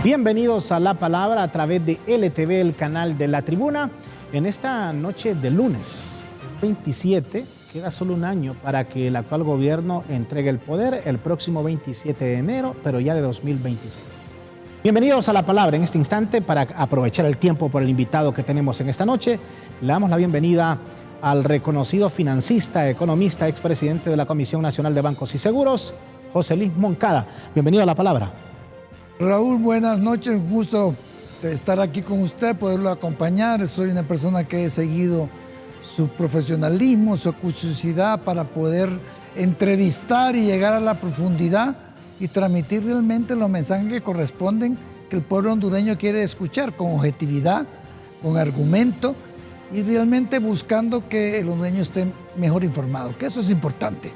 Bienvenidos a La Palabra a través de LTV, el canal de La Tribuna. En esta noche de lunes, es 27, queda solo un año para que el actual gobierno entregue el poder el próximo 27 de enero, pero ya de 2026. Bienvenidos a La Palabra en este instante. Para aprovechar el tiempo por el invitado que tenemos en esta noche, le damos la bienvenida al reconocido financista, economista, expresidente de la Comisión Nacional de Bancos y Seguros, José Luis Moncada. Bienvenido a La Palabra. Raúl, buenas noches, un gusto estar aquí con usted, poderlo acompañar. Soy una persona que he seguido su profesionalismo, su curiosidad para poder entrevistar y llegar a la profundidad y transmitir realmente los mensajes que corresponden, que el pueblo hondureño quiere escuchar con objetividad, con argumento y realmente buscando que el hondureño esté mejor informado, que eso es importante.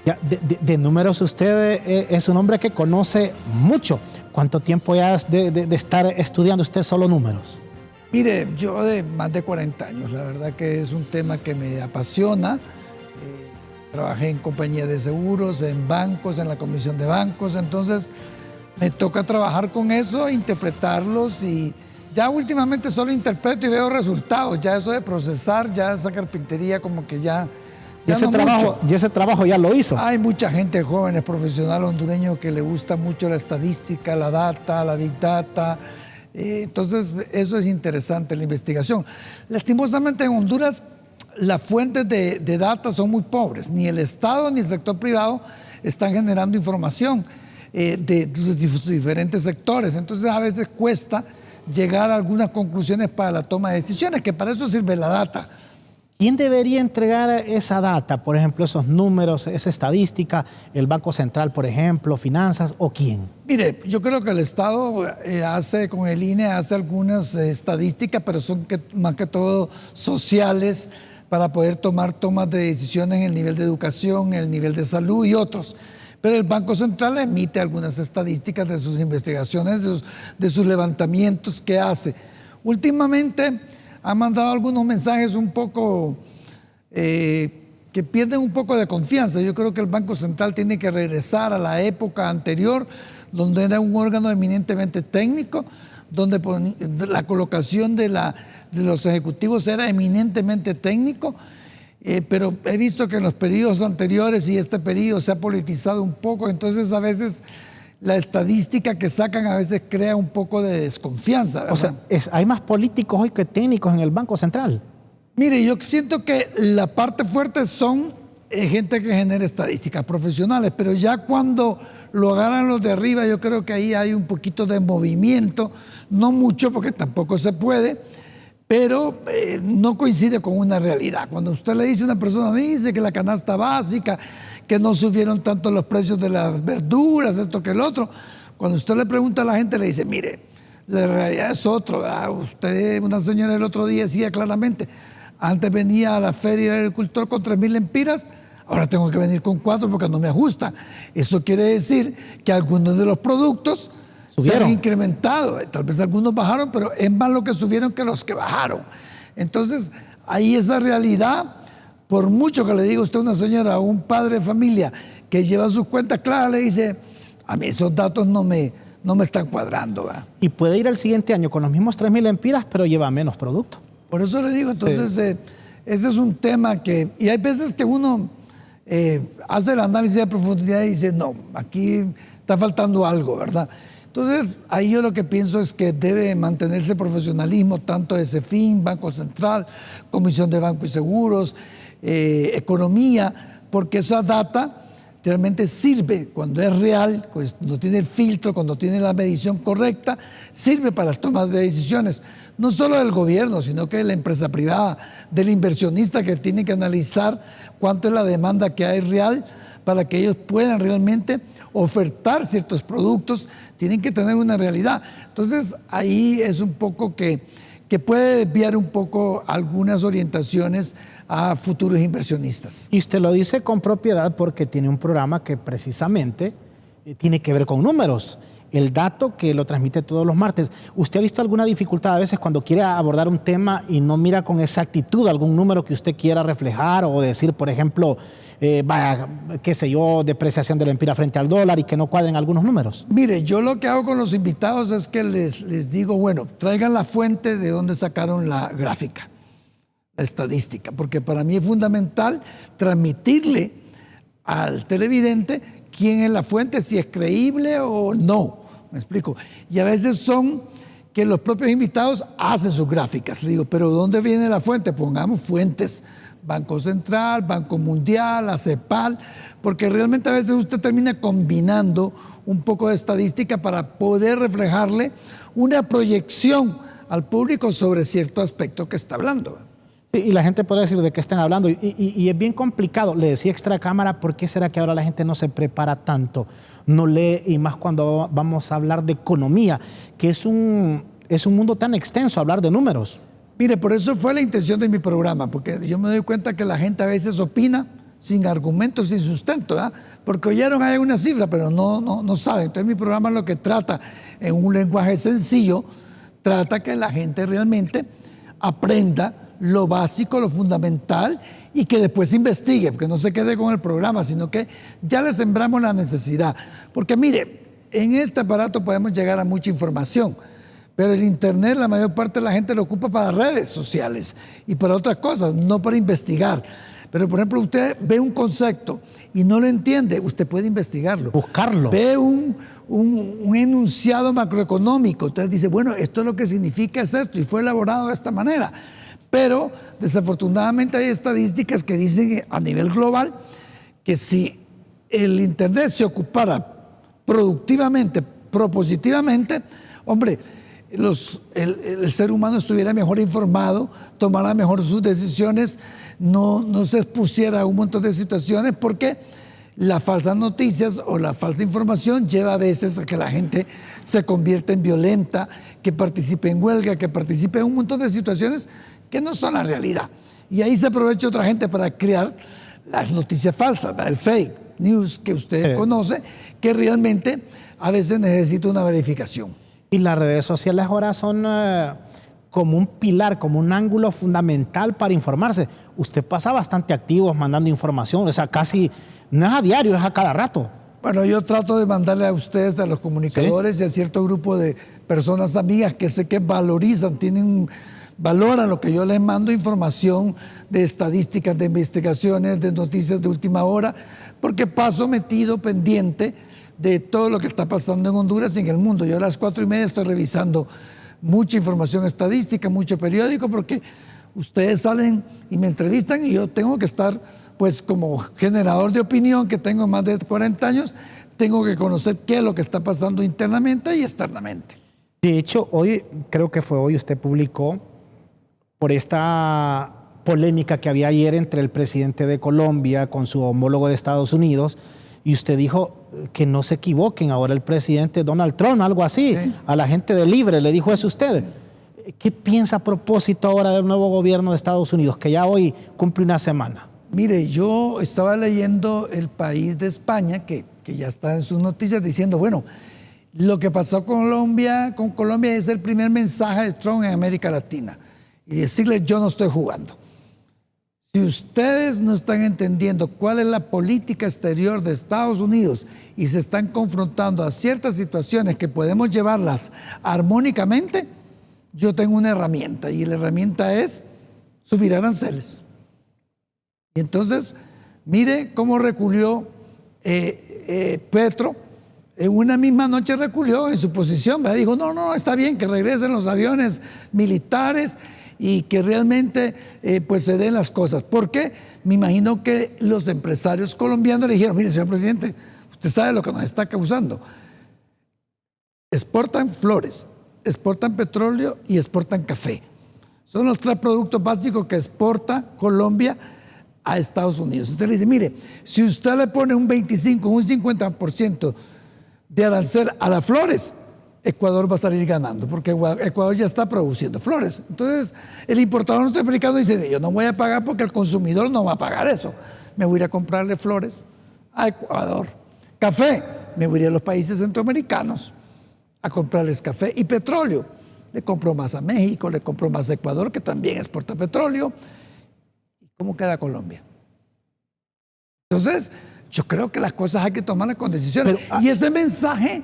Ya, de números, usted es un hombre que conoce mucho. ¿Cuánto tiempo ya de estar estudiando usted solo números? Mire, yo de más de 40 años, la verdad que es un tema que me apasiona. Trabajé en compañías de seguros, en bancos, en la comisión de bancos, entonces me toca trabajar con eso, interpretarlos y ya últimamente solo interpreto y veo resultados. Ya eso de procesar, ya esa carpintería como que ya ese trabajo ya lo hizo. Hay mucha gente, jóvenes, profesionales hondureños que le gusta mucho la estadística, la data, la big data. Entonces, eso es interesante, la investigación. Lastimosamente en Honduras, las fuentes de data son muy pobres. Ni el Estado ni el sector privado están generando información de los diferentes sectores. Entonces, a veces cuesta llegar a algunas conclusiones para la toma de decisiones, que para eso sirve la data. ¿Quién debería entregar esa data? Por ejemplo, esos números, esa estadística, el Banco Central, por ejemplo, finanzas, ¿o quién? Mire, yo creo que el Estado con el INE hace algunas estadísticas, pero son más que todo sociales, para poder tomar tomas de decisiones en el nivel de educación, en el nivel de salud y otros. Pero el Banco Central emite algunas estadísticas de sus investigaciones, de sus levantamientos que hace. Últimamente ha mandado algunos mensajes un poco que pierden un poco de confianza. Yo creo que el Banco Central tiene que regresar a la época anterior, donde era un órgano eminentemente técnico, donde la colocación de los ejecutivos era eminentemente técnico, pero he visto que en los periodos anteriores y este periodo se ha politizado un poco, entonces a veces la estadística que sacan a veces crea un poco de desconfianza, ¿verdad? O sea, hay más políticos hoy que técnicos en el Banco Central. Mire, yo siento que la parte fuerte son gente que genera estadísticas profesionales, pero ya cuando lo agarran los de arriba, yo creo que ahí hay un poquito de movimiento, no mucho porque tampoco se puede, pero no coincide con una realidad. Cuando usted le dice a una persona, dice que la canasta básica, que no subieron tanto los precios de las verduras, esto que el otro, cuando usted le pregunta a la gente, le dice, mire, la realidad es otro, ¿verdad? Usted, una señora el otro día decía claramente, antes venía a la feria del agricultor con 3,000 lempiras, ahora tengo que venir con 4 porque no me ajusta. Eso quiere decir que algunos de los productos subieron, se han incrementado. Tal vez algunos bajaron, pero es más lo que subieron que los que bajaron. Entonces, ahí esa realidad, por mucho que le diga usted a una señora o un padre de familia que lleva sus cuentas claras, le dice, a mí esos datos no me están cuadrando, ¿verdad? Y puede ir al siguiente año con los mismos 3,000 lempiras, pero lleva menos producto. Por eso le digo, entonces, sí. Ese es un tema que, y hay veces que uno hace el análisis de profundidad y dice, no, aquí está faltando algo, ¿verdad? Entonces, ahí yo lo que pienso es que debe mantenerse el profesionalismo tanto de CEFIN, Banco Central, Comisión de Bancos y Seguros, Economía, porque esa data realmente sirve cuando es real, cuando tiene el filtro, cuando tiene la medición correcta, sirve para las tomas de decisiones, no solo del gobierno, sino que de la empresa privada, del inversionista que tiene que analizar cuánto es la demanda que hay real para que ellos puedan realmente ofertar ciertos productos, tienen que tener una realidad. Entonces, ahí es un poco que puede desviar un poco algunas orientaciones a futuros inversionistas. Y usted lo dice con propiedad porque tiene un programa que precisamente tiene que ver con números. el dato que lo transmite todos los martes. ¿Usted ha visto alguna dificultad a veces cuando quiere abordar un tema y no mira con exactitud algún número que usted quiera reflejar o decir, por ejemplo, qué sé yo, depreciación de la empira frente al dólar y que no cuadren algunos números? Mire, yo lo que hago con los invitados es que les digo, bueno, traigan la fuente de donde sacaron la gráfica, la estadística, porque para mí es fundamental transmitirle al televidente quién es la fuente, si es creíble o no. ¿Me explico? Y a veces son que los propios invitados hacen sus gráficas. Le digo, pero ¿dónde viene la fuente? Pongamos fuentes. Banco Central, Banco Mundial, ACEPAL, porque realmente a veces usted termina combinando un poco de estadística para poder reflejarle una proyección al público sobre cierto aspecto que está hablando. Sí, y la gente puede decir de qué están hablando, y es bien complicado. Le decía extra cámara, ¿por qué será que ahora la gente no se prepara tanto? No lee, y más cuando vamos a hablar de economía, que es un mundo tan extenso, hablar de números. Mire, por eso fue la intención de mi programa, porque yo me doy cuenta que la gente a veces opina sin argumentos, sin sustento, ¿verdad? Porque oyeron hay una cifra, pero no saben. Entonces mi programa lo que trata, en un lenguaje sencillo, trata que la gente realmente aprenda lo básico, lo fundamental, y que después investigue, porque no se quede con el programa, sino que ya le sembramos la necesidad. Porque mire, en este aparato podemos llegar a mucha información, pero el Internet, la mayor parte de la gente lo ocupa para redes sociales y para otras cosas, no para investigar. Pero, por ejemplo, usted ve un concepto y no lo entiende, usted puede investigarlo. Buscarlo. Ve un enunciado macroeconómico, entonces dice, bueno, esto es lo que significa es esto y fue elaborado de esta manera. Pero, desafortunadamente, hay estadísticas que dicen a nivel global que si el Internet se ocupara productivamente, propositivamente, hombre, el ser humano estuviera mejor informado, tomara mejor sus decisiones, no se expusiera a un montón de situaciones, porque las falsas noticias o la falsa información lleva a veces a que la gente se convierta en violenta, que participe en huelga, que participe en un montón de situaciones que no son la realidad. Y ahí se aprovecha otra gente para crear las noticias falsas, el fake news que usted conoce, que realmente a veces necesita una verificación. Y las redes sociales ahora son como un pilar, como un ángulo fundamental para informarse. Usted pasa bastante activo mandando información, o sea, casi no es a diario, es a cada rato. Bueno, yo trato de mandarle a ustedes, a los comunicadores, y a cierto grupo de personas amigas que sé que valorizan, valoran lo que yo les mando, información de estadísticas, de investigaciones, de noticias de última hora, porque paso metido, pendiente de todo lo que está pasando en Honduras y en el mundo. Yo a las 4:30 estoy revisando mucha información estadística, mucho periódico, porque ustedes salen y me entrevistan y yo tengo que estar, pues como generador de opinión, que tengo más de 40 años, tengo que conocer qué es lo que está pasando internamente y externamente. De hecho, hoy, creo que fue hoy, usted publicó por esta polémica que había ayer entre el presidente de Colombia con su homólogo de Estados Unidos, y usted dijo que no se equivoquen, ahora el presidente Donald Trump, algo así, sí. A la gente de Libre, le dijo eso usted. ¿Qué piensa a propósito ahora del nuevo gobierno de Estados Unidos, que ya hoy cumple una semana? Mire, yo estaba leyendo El País de España, que ya está en sus noticias, diciendo, bueno, lo que pasó con Colombia es el primer mensaje de Trump en América Latina. Y decirle, yo no estoy jugando. Si ustedes no están entendiendo cuál es la política exterior de Estados Unidos y se están confrontando a ciertas situaciones que podemos llevarlas armónicamente, yo tengo una herramienta, y la herramienta es subir aranceles. Y entonces, mire cómo reculió Petro. En una misma noche reculió en su posición, ¿verdad? Dijo, no, está bien que regresen los aviones militares y que realmente pues se den las cosas. ¿Por qué? Me imagino que los empresarios colombianos le dijeron, mire, señor presidente, usted sabe lo que nos está causando. Exportan flores, exportan petróleo y exportan café. Son los 3 productos básicos que exporta Colombia a Estados Unidos. Entonces le dice, mire, si usted le pone un 25, un 50% de arancel a las flores, Ecuador va a salir ganando, porque Ecuador ya está produciendo flores. Entonces, el importador norteamericano dice, yo no voy a pagar porque el consumidor no va a pagar eso. Me voy a ir a comprarle flores a Ecuador. Café, me voy a ir a los países centroamericanos. a comprarles café y petróleo. Le compró más a México, le compró más a Ecuador, que también exporta petróleo. ¿Cómo queda Colombia? Entonces, yo creo que las cosas hay que tomarlas con decisiones. Y ese mensaje,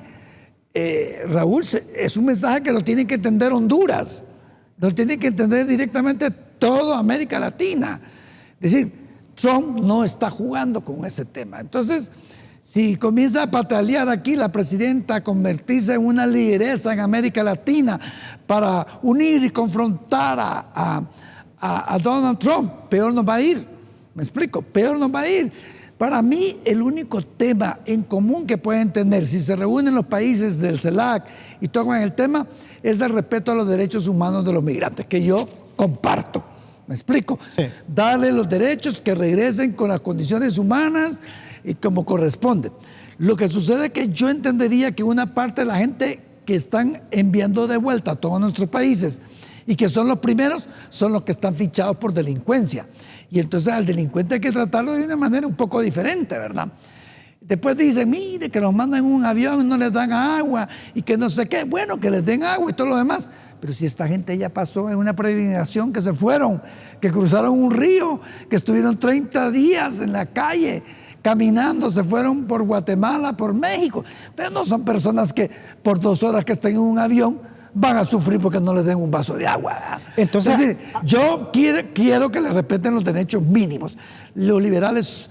Raúl, es un mensaje que lo tiene que entender Honduras, lo tiene que entender directamente toda América Latina. Es decir, Trump no está jugando con ese tema. Entonces, si comienza a patalear aquí la presidenta a convertirse en una lideresa en América Latina para unir y confrontar a Donald Trump, peor nos va a ir. ¿Me explico? Peor nos va a ir. Para mí, el único tema en común que pueden tener si se reúnen los países del CELAC y tocan el tema es el respeto a los derechos humanos de los migrantes, que yo comparto. ¿Me explico? Sí. Darle los derechos, que regresen con las condiciones humanas y como corresponde. Lo que sucede es que yo entendería que una parte de la gente que están enviando de vuelta a todos nuestros países y que son los primeros, son los que están fichados por delincuencia. Y entonces al delincuente hay que tratarlo de una manera un poco diferente, ¿verdad? Después dicen, mire, que los mandan en un avión y no les dan agua y que no sé qué. Bueno, que les den agua y todo lo demás. Pero si esta gente ya pasó en una peregrinación, que se fueron, que cruzaron un río, que estuvieron 30 días en la calle, caminando, se fueron por Guatemala, por México. Entonces no son personas que por 2 horas que estén en un avión van a sufrir porque no les den un vaso de agua. Entonces, es decir, yo quiero que les respeten los derechos mínimos. Los liberales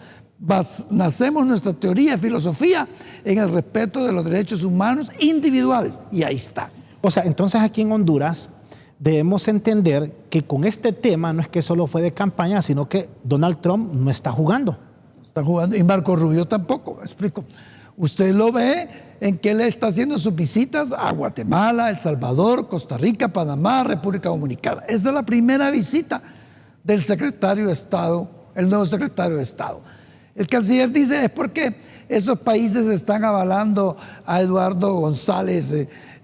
nacemos nuestra teoría, filosofía, en el respeto de los derechos humanos individuales. Y ahí está. O sea, entonces aquí en Honduras debemos entender que con este tema no es que solo fue de campaña, sino que Donald Trump no está jugando. Está jugando, y Marco Rubio tampoco, me explico. Usted lo ve en que él está haciendo sus visitas a Guatemala, El Salvador, Costa Rica, Panamá, República Dominicana. Esta es la primera visita del secretario de Estado, el nuevo secretario de Estado. El canciller dice, es porque esos países están avalando a Eduardo González,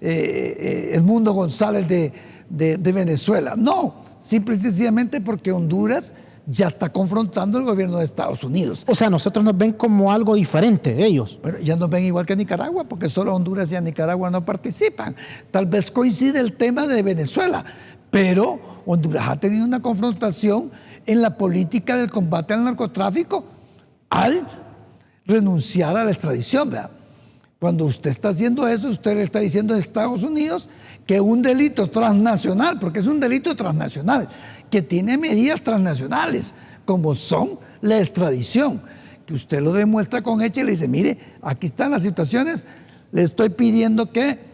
Edmundo González de Venezuela. No, simple y sencillamente porque Honduras ya está confrontando el gobierno de Estados Unidos. O sea, nosotros nos ven como algo diferente de ellos. Bueno, ya nos ven igual que Nicaragua, porque solo Honduras y Nicaragua no participan. Tal vez coincide el tema de Venezuela, pero Honduras ha tenido una confrontación en la política del combate al narcotráfico al renunciar a la extradición, ¿verdad? Cuando usted está haciendo eso, usted le está diciendo a Estados Unidos que un delito transnacional, porque es un delito transnacional, que tiene medidas transnacionales, como son la extradición, que usted lo demuestra con hechos y le dice, mire, aquí están las situaciones, le estoy pidiendo que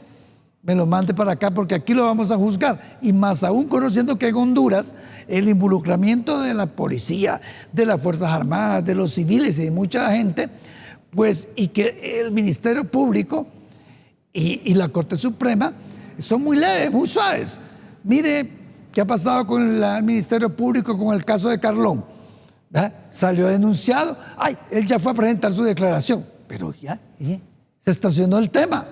me lo mande para acá porque aquí lo vamos a juzgar. Y más aún conociendo que en Honduras el involucramiento de la policía, de las Fuerzas Armadas, de los civiles y de mucha gente, pues, y que el Ministerio Público y la Corte Suprema son muy leves, muy suaves. Mire qué ha pasado con el Ministerio Público con el caso de Carlón. ¿Verdad? Salió denunciado. Ay, él ya fue a presentar su declaración. Pero ya, se estacionó el tema.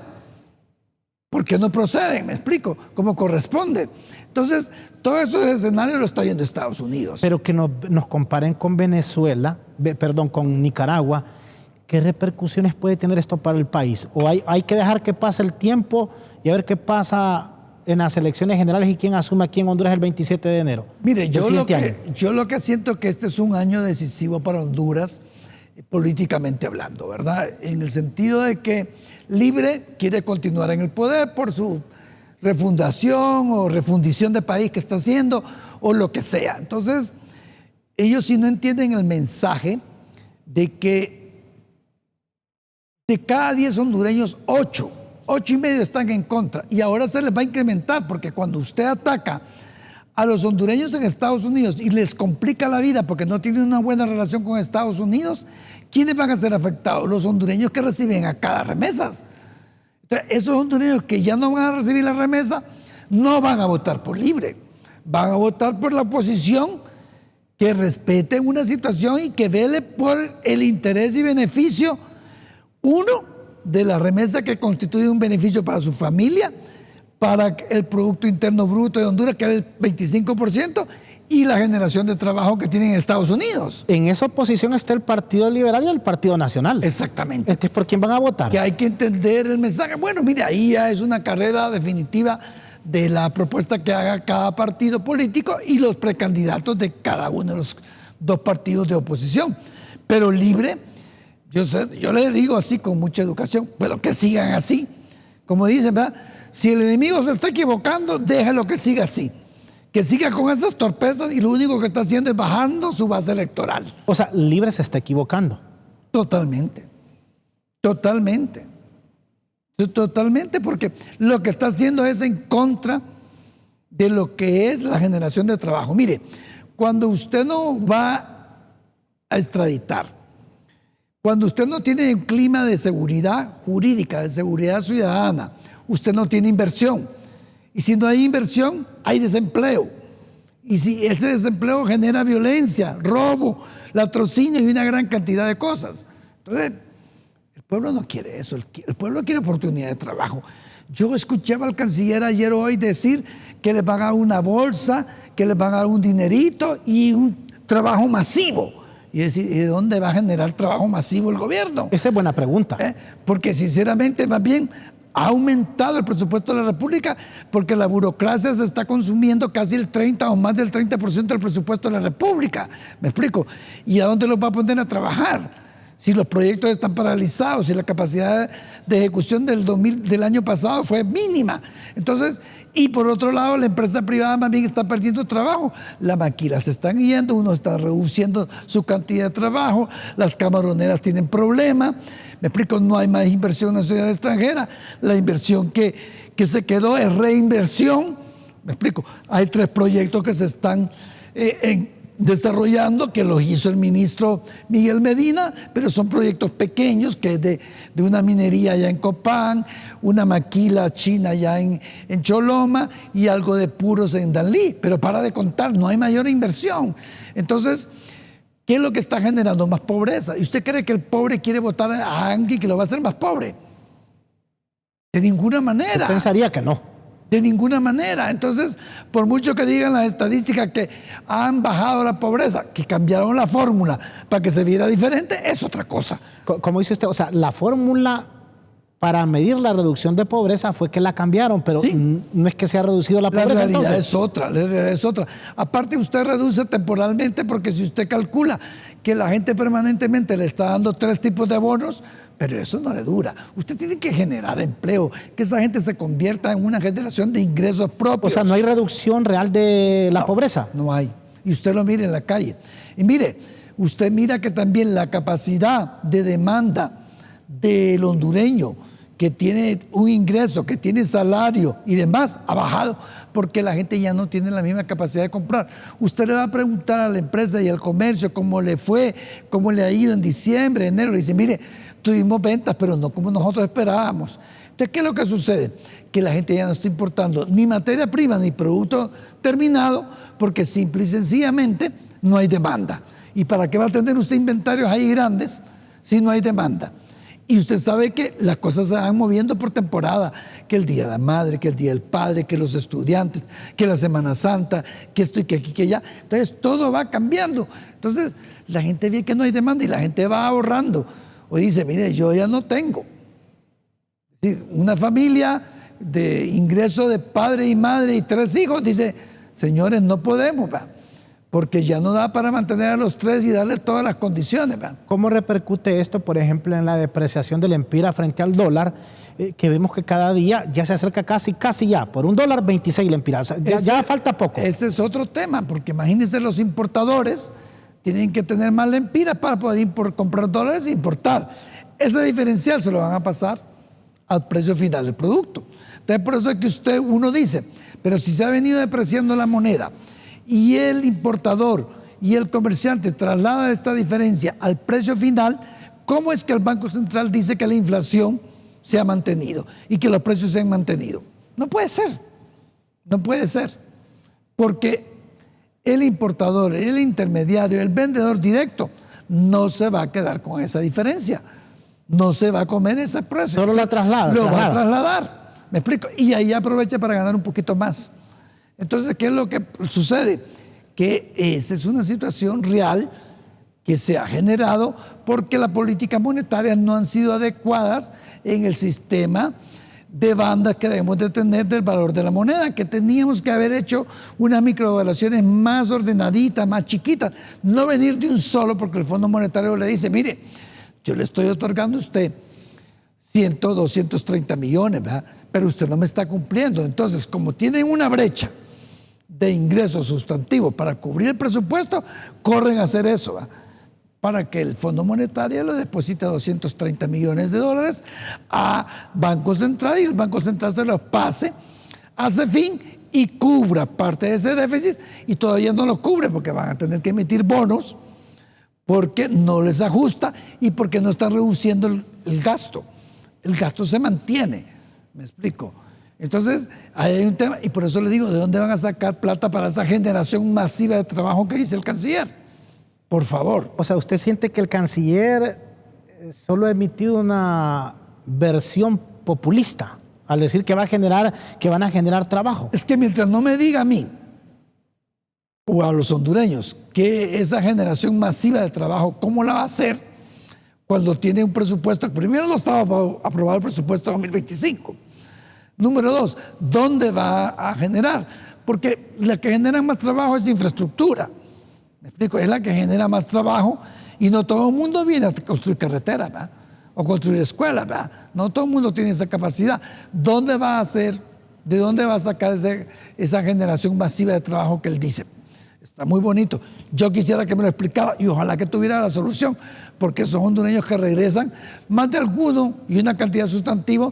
¿Por qué no proceden? Me explico, como corresponde. Entonces, todo eso escenario lo está viendo Estados Unidos. Pero que nos comparen con Venezuela, con Nicaragua, ¿qué repercusiones puede tener esto para el país? ¿O hay que dejar que pase el tiempo y a ver qué pasa en las elecciones generales y quién asume aquí en Honduras el 27 de enero? Mire, yo lo que siento que este es un año decisivo para Honduras, políticamente hablando, ¿verdad? En el sentido de que Libre quiere continuar en el poder por su refundación o refundición de país que está haciendo o lo que sea. Entonces, ellos sí no entienden el mensaje de que de cada 10 hondureños, 8 y medio están en contra. Y ahora se les va a incrementar porque cuando usted ataca a los hondureños en Estados Unidos y les complica la vida porque no tienen una buena relación con Estados Unidos, ¿quiénes van a ser afectados? Los hondureños que reciben acá las remesas. Entonces, esos hondureños que ya no van a recibir la remesa no van a votar por Libre. Van a votar por la oposición que respete una situación y que vele por el interés y beneficio, uno, de la remesa que constituye un beneficio para su familia, para el Producto Interno Bruto de Honduras, que es el 25%, y la generación de trabajo que tienen en Estados Unidos. En esa oposición está el Partido Liberal y el Partido Nacional. Exactamente. Entonces, ¿por quién van a votar? Que hay que entender el mensaje. Bueno, mire, ahí ya es una carrera definitiva de la propuesta que haga cada partido político y los precandidatos de cada uno de los dos partidos de oposición. Pero libre, yo le digo así con mucha educación, pero que sigan así. Como dicen, ¿verdad? Si el enemigo se está equivocando, déjalo que siga así. Que siga con esas torpezas y lo único que está haciendo es bajando su base electoral. O sea, Libre se está equivocando. Totalmente. Totalmente. Totalmente, porque lo que está haciendo es en contra de lo que es la generación de trabajo. Mire, cuando usted no va a extraditar, cuando usted no tiene un clima de seguridad jurídica, de seguridad ciudadana, usted no tiene inversión. Y si no hay inversión, hay desempleo. Y si ese desempleo genera violencia, robo, latrocinio y una gran cantidad de cosas. Entonces, el pueblo no quiere eso, el pueblo quiere oportunidad de trabajo. Yo escuchaba al canciller ayer o hoy decir que les van a dar una bolsa, que les van a dar un dinerito y un trabajo masivo. Y decir, ¿de dónde va a generar trabajo masivo el gobierno? Esa es buena pregunta. Porque sinceramente, más bien, ha aumentado el presupuesto de la República porque la burocracia se está consumiendo casi el 30 o más del 30% del presupuesto de la República. ¿Me explico? ¿Y a dónde los va a poner a trabajar? Si los proyectos están paralizados, si la capacidad de ejecución del año pasado fue mínima. Entonces, y por otro lado, la empresa privada más bien está perdiendo trabajo. Las maquilas se están yendo, uno está reduciendo su cantidad de trabajo, las camaroneras tienen problemas. Me explico, no hay más inversión nacional extranjera. La inversión que se quedó es reinversión. Me explico, hay 3 proyectos que se están desarrollando, que los hizo el ministro Miguel Medina, pero son proyectos pequeños, que es de una minería allá en Copán, una maquila china allá en Choloma y algo de puros en Danlí. Pero para de contar, no hay mayor inversión. Entonces, ¿qué es lo que está generando? Más pobreza. ¿Y usted cree que el pobre quiere votar a alguien que lo va a hacer más pobre? De ninguna manera. Yo pensaría que no. De ninguna manera. Entonces, por mucho que digan las estadísticas que han bajado la pobreza, que cambiaron la fórmula para que se viera diferente, es otra cosa. Como dice usted, o sea, la fórmula para medir la reducción de pobreza fue que la cambiaron, pero sí, no es que se ha reducido la pobreza. La realidad entonces es otra. Aparte, usted reduce temporalmente porque si usted calcula que la gente permanentemente le está dando 3 tipos de bonos, pero eso no le dura. Usted tiene que generar empleo, que esa gente se convierta en una generación de ingresos propios. O sea, ¿no hay reducción real de la pobreza? No hay. Y usted lo mire en la calle. Y mire, usted mira que también la capacidad de demanda del hondureño, que tiene un ingreso, que tiene salario y demás, ha bajado porque la gente ya no tiene la misma capacidad de comprar. Usted le va a preguntar a la empresa y al comercio cómo le fue, cómo le ha ido en diciembre, enero. Le dice, mire, tuvimos ventas, pero no como nosotros esperábamos. Entonces, ¿qué es lo que sucede? Que la gente ya no está importando ni materia prima ni producto terminado porque simple y sencillamente no hay demanda. ¿Y para qué va a tener usted inventarios ahí grandes si no hay demanda? Y usted sabe que las cosas se van moviendo por temporada, que el Día de la Madre, que el Día del Padre, que los estudiantes, que la Semana Santa, que esto y que aquí, que allá. Entonces todo va cambiando. Entonces la gente ve que no hay demanda y la gente va ahorrando. O dice, mire, yo ya no tengo. Una familia de ingreso de padre y madre y 3 hijos, dice, señores, no podemos, ¿va? Porque ya no da para mantener a los 3 y darle todas las condiciones, ¿va? ¿Cómo repercute esto, por ejemplo, en la depreciación del empira frente al dólar? Que vemos que cada día ya se acerca casi ya, por $1.26 el empira. O sea, ya falta poco. Ese es otro tema, porque imagínense los importadores tienen que tener más lempiras para poder comprar dólares e importar. Ese diferencial se lo van a pasar al precio final del producto. Entonces, por eso es que uno dice, pero si se ha venido depreciando la moneda y el importador y el comerciante traslada esta diferencia al precio final, ¿cómo es que el Banco Central dice que la inflación se ha mantenido y que los precios se han mantenido? No puede ser. No puede ser. Porque el importador, el intermediario, el vendedor directo no se va a quedar con esa diferencia. No se va a comer ese precio. Solo la traslada. Lo va a trasladar. ¿Me explico? Y ahí aprovecha para ganar un poquito más. Entonces, ¿qué es lo que sucede? que esa es una situación real que se ha generado porque las políticas monetarias no han sido adecuadas en el sistema de bandas que debemos de tener del valor de la moneda, que teníamos que haber hecho unas microdevaluaciones más ordenaditas, más chiquitas, no venir de un solo, porque el Fondo Monetario le dice, mire, yo le estoy otorgando a usted 100, 230 millones, ¿verdad? Pero usted no me está cumpliendo. Entonces, como tienen una brecha de ingresos sustantivos para cubrir el presupuesto, corren a hacer eso, ¿verdad? Para que el Fondo Monetario le deposite 230 millones de dólares a Banco Central y el Banco Central se los pase a CEFIN y cubra parte de ese déficit, y todavía no lo cubre porque van a tener que emitir bonos porque no les ajusta y porque no están reduciendo el gasto. El gasto se mantiene, ¿me explico? Entonces, ahí hay un tema, y por eso le digo, ¿de dónde van a sacar plata para esa generación masiva de trabajo que dice el canciller? Por favor. O sea, ¿usted siente que el canciller solo ha emitido una versión populista al decir que van a generar trabajo? Es que mientras no me diga a mí o a los hondureños que esa generación masiva de trabajo, ¿cómo la va a hacer cuando tiene un presupuesto? Primero, no estaba aprobado el presupuesto 2025. Número dos, ¿dónde va a generar? Porque la que genera más trabajo es infraestructura. ¿Me explico? Es la que genera más trabajo y no todo el mundo viene a construir carreteras, ¿verdad? O construir escuelas, ¿verdad? No todo el mundo tiene esa capacidad. ¿Dónde va a hacer, de dónde va a sacar esa generación masiva de trabajo que él dice? Está muy bonito. Yo quisiera que me lo explicara y ojalá que tuviera la solución, porque esos hondureños que regresan, más de alguno y una cantidad sustantiva,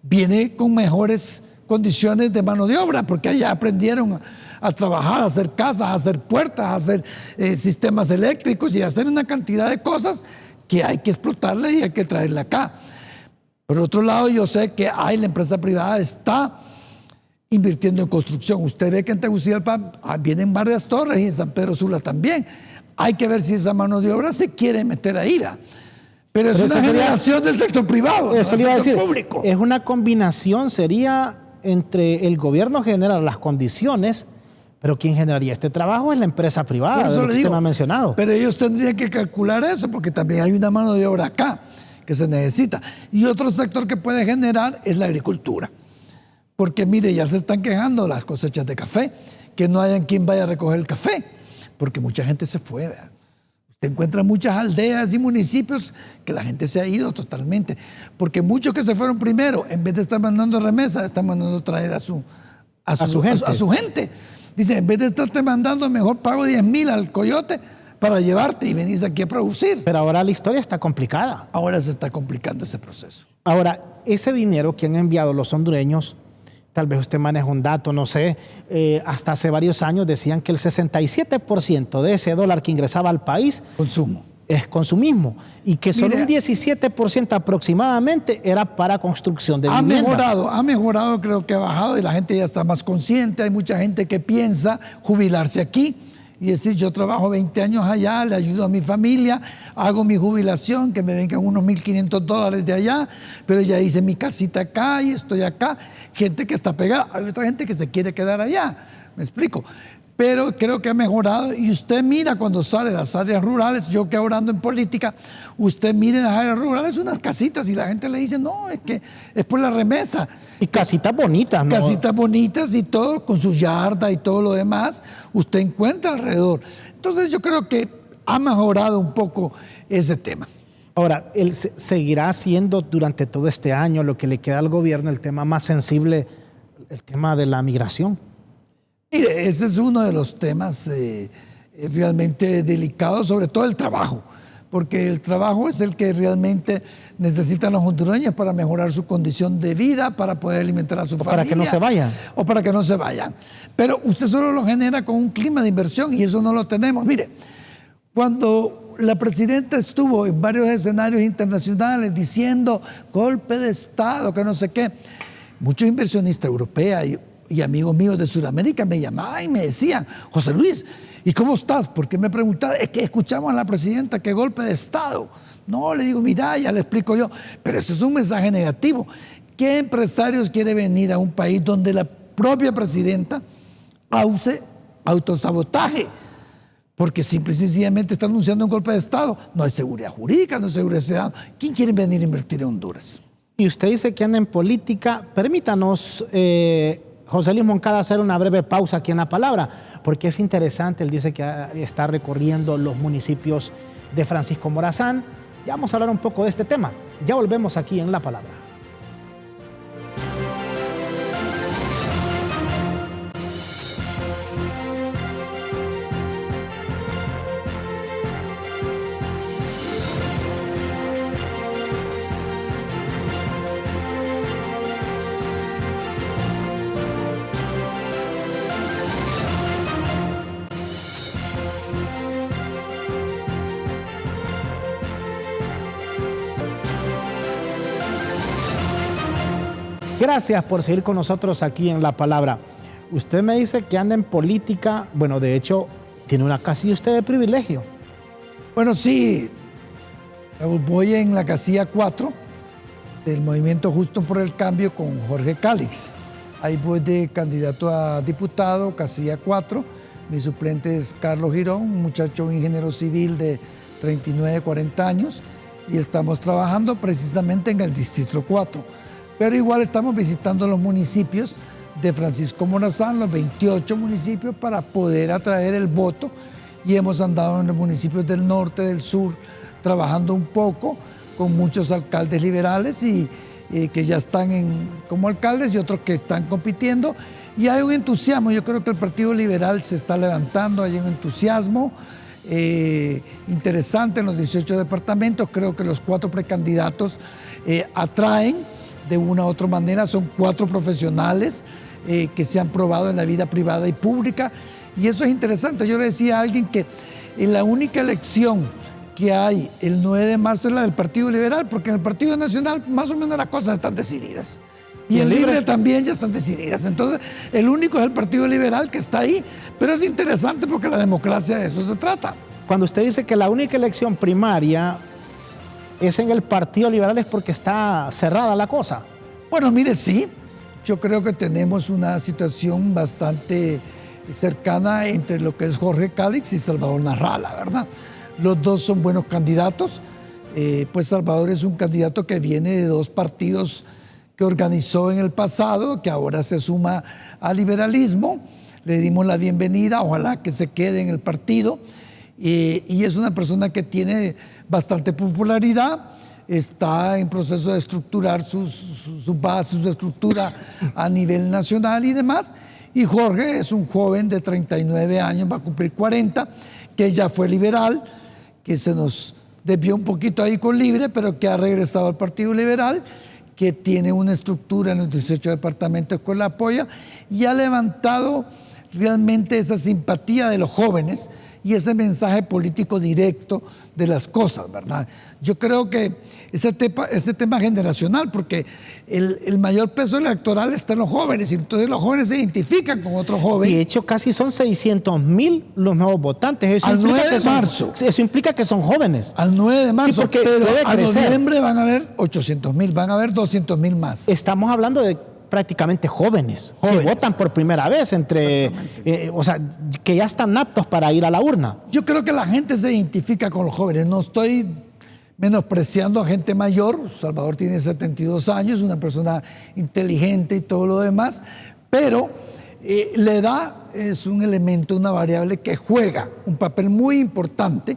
viene con mejores condiciones de mano de obra, porque allá aprendieron a trabajar, a hacer casas, a hacer puertas, a hacer sistemas eléctricos y a hacer una cantidad de cosas que hay que explotarla y hay que traerla acá. Por otro lado, yo sé que la empresa privada está invirtiendo en construcción. Usted ve que en Tegucigalpa vienen varias torres y en San Pedro Sula también. Hay que ver si esa mano de obra se quiere meter ahí, ¿verdad? Pero es una generación del sector privado, eso le iba a decir, público. Es una combinación, sería entre el gobierno generar las condiciones, pero quien generaría este trabajo es la empresa privada, Por eso que usted me ha mencionado. Pero ellos tendrían que calcular eso, porque también hay una mano de obra acá que se necesita. Y otro sector que puede generar es la agricultura. Porque mire, ya se están quejando las cosechas de café, que no hayan quien vaya a recoger el café, porque mucha gente se fue, ¿verdad? Usted encuentra muchas aldeas y municipios que la gente se ha ido totalmente, porque muchos que se fueron primero, en vez de estar mandando remesas, están mandando traer a su gente. Dice, en vez de estarte mandando, mejor pago 10,000 al coyote para llevarte y venís aquí a producir. Pero ahora la historia está complicada. Ahora se está complicando ese proceso. Ahora, ese dinero que han enviado los hondureños, tal vez usted maneja un dato, no sé, hasta hace varios años decían que el 67% de ese dólar que ingresaba al país es consumismo y que solo un 17% aproximadamente era para construcción de vivienda. Ha mejorado, creo que ha bajado y la gente ya está más consciente. Hay mucha gente que piensa jubilarse aquí y decir, yo trabajo 20 años allá, le ayudo a mi familia, hago mi jubilación, que me vengan unos $1,500 de allá, pero ya hice mi casita acá y estoy acá. Gente que está pegada, hay otra gente que se quiere quedar allá, me explico. Pero creo que ha mejorado y usted mira cuando sale de las áreas rurales, yo que ahora ando en política, usted mira en las áreas rurales unas casitas y la gente le dice, no, es que es por la remesa. Y casitas bonitas, ¿no? Casitas bonitas y todo, con su yarda y todo lo demás, usted encuentra alrededor. Entonces yo creo que ha mejorado un poco ese tema. Ahora, él seguirá siendo durante todo este año, lo que le queda al gobierno, el tema más sensible, el tema de la migración. Mire, ese es uno de los temas realmente delicados, sobre todo el trabajo, porque el trabajo es el que realmente necesitan los hondureños para mejorar su condición de vida, para poder alimentar a su familia. Para que no se vayan. O para que no se vayan. Pero usted solo lo genera con un clima de inversión y eso no lo tenemos. Mire, cuando la presidenta estuvo en varios escenarios internacionales diciendo golpe de Estado, que no sé qué, muchos inversionistas europeos y amigos míos de Sudamérica me llamaban y me decían, José Luis, ¿y cómo estás? Porque me preguntaban, es que escuchamos a la presidenta que golpe de Estado. No, le digo, mira, ya le explico yo, pero eso es un mensaje negativo. ¿Qué empresarios quiere venir a un país donde la propia presidenta autosabotaje, porque simple y sencillamente está anunciando un golpe de Estado. No hay seguridad jurídica, no hay seguridad ciudadana. ¿Quién quiere venir a invertir en Honduras? Y usted dice que anda en política. Permítanos, José Luis Moncada, hacer una breve pausa aquí en la palabra, porque es interesante. Él dice que está recorriendo los municipios de Francisco Morazán. Ya vamos a hablar un poco de este tema. Ya volvemos aquí en La Palabra. Gracias por seguir con nosotros aquí en La Palabra. Usted me dice que anda en política. Bueno, de hecho, tiene una casilla usted de privilegio. Bueno, sí. Voy en la casilla 4 del Movimiento Justo por el Cambio con Jorge Calix. Ahí voy de candidato a diputado, casilla 4. Mi suplente es Carlos Girón, un muchacho ingeniero civil de 39, 40 años. Y estamos trabajando precisamente en el Distrito 4. Pero igual estamos visitando los municipios de Francisco Morazán, los 28 municipios, para poder atraer el voto. Y hemos andado en los municipios del norte, del sur, trabajando un poco con muchos alcaldes liberales y que ya están como alcaldes y otros que están compitiendo. Y hay un entusiasmo. Yo creo que el Partido Liberal se está levantando, hay un entusiasmo interesante en los 18 departamentos. Creo que los 4 precandidatos atraen de una u otra manera. Son 4 profesionales que se han probado en la vida privada y pública, y eso es interesante. Yo le decía a alguien que en la única elección que hay el 9 de marzo es la del Partido Liberal, porque en el Partido Nacional más o menos las cosas están decididas. Y en Libre también ya están decididas. Entonces, el único es el Partido Liberal que está ahí, pero es interesante porque la democracia de eso se trata. Cuando usted dice que la única elección primaria es en el Partido Liberal, ¿es porque está cerrada la cosa? Bueno, mire, sí. Yo creo que tenemos una situación bastante cercana entre lo que es Jorge Calix y Salvador Narrala, ¿verdad? Los dos son buenos candidatos. Pues Salvador es un candidato que viene de 2 partidos que organizó en el pasado, que ahora se suma al liberalismo. Le dimos la bienvenida, ojalá que se quede en el partido. Y es una persona que tiene bastante popularidad, está en proceso de estructurar su base, su estructura a nivel nacional y demás. Y Jorge es un joven de 39 años, va a cumplir 40, que ya fue liberal, que se nos desvió un poquito ahí con Libre, pero que ha regresado al Partido Liberal, que tiene una estructura en los 18 departamentos que la apoya y ha levantado realmente esa simpatía de los jóvenes y ese mensaje político directo de las cosas, ¿verdad? Yo creo que ese tema generacional, porque el mayor peso electoral está en los jóvenes, y entonces los jóvenes se identifican con otros jóvenes. De hecho, casi son 600,000 los nuevos votantes. Eso al 9 de marzo. Eso implica que son jóvenes. Al 9 de marzo, sí, porque pero a noviembre van a haber 800,000, van a haber 200,000 más. Estamos hablando de prácticamente jóvenes que votan por primera vez, o sea, que ya están aptos para ir a la urna. Yo creo que la gente se identifica con los jóvenes. No estoy menospreciando a gente mayor. Salvador tiene 72 años, una persona inteligente y todo lo demás, pero la edad es un elemento, una variable que juega un papel muy importante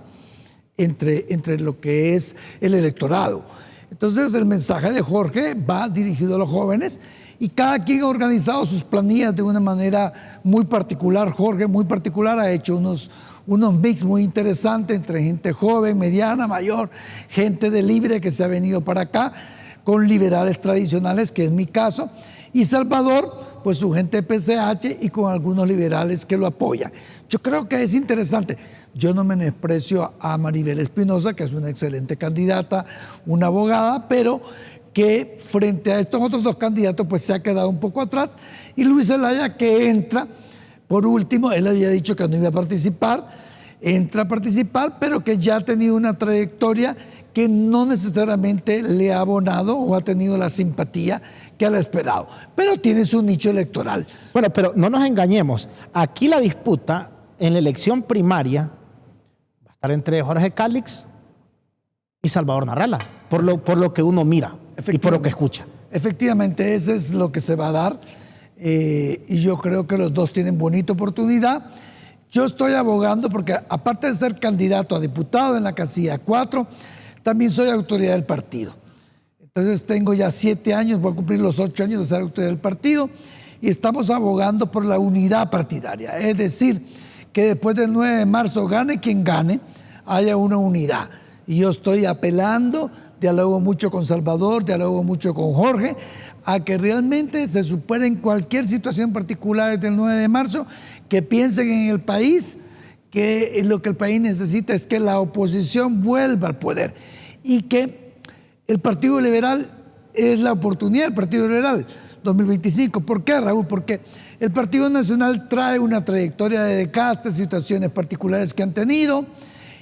entre lo que es el electorado. Entonces, el mensaje de Jorge va dirigido a los jóvenes y cada quien ha organizado sus planillas de una manera muy particular. Jorge, muy particular, ha hecho unos mix muy interesantes entre gente joven, mediana, mayor, gente de Libre que se ha venido para acá, con liberales tradicionales, que es mi caso, y Salvador, pues su gente de PCH y con algunos liberales que lo apoyan. Yo creo que es interesante. Yo no menosprecio a Maribel Espinosa, que es una excelente candidata, una abogada, pero que frente a estos otros 2 candidatos pues se ha quedado un poco atrás. Y Luis Zelaya, que entra por último, él había dicho que no iba a participar, entra a participar, pero que ya ha tenido una trayectoria que no necesariamente le ha abonado o ha tenido la simpatía que él ha esperado, pero tiene su nicho electoral. Bueno, pero no nos engañemos. Aquí la disputa en la elección primaria va a estar entre Jorge Cálix y Salvador Narrala, por lo que uno mira y por lo que escucha. Efectivamente, eso es lo que se va a dar y yo creo que los dos tienen bonita oportunidad. Yo estoy abogando porque aparte de ser candidato a diputado en la casilla 4, también soy autoridad del partido. Entonces tengo ya 7 años, voy a cumplir los 8 años de ser autoridad del partido y estamos abogando por la unidad partidaria. Es decir, que después del 9 de marzo, gane quien gane, haya una unidad. Y yo estoy apelando, dialogo mucho con Salvador, dialogo mucho con Jorge, a que realmente se superen cualquier situación particular desde el 9 de marzo, que piensen en el país, que lo que el país necesita es que la oposición vuelva al poder y que el Partido Liberal es la oportunidad del Partido Liberal 2025. ¿Por qué, Raúl? Porque el Partido Nacional trae una trayectoria de desgaste, situaciones particulares que han tenido,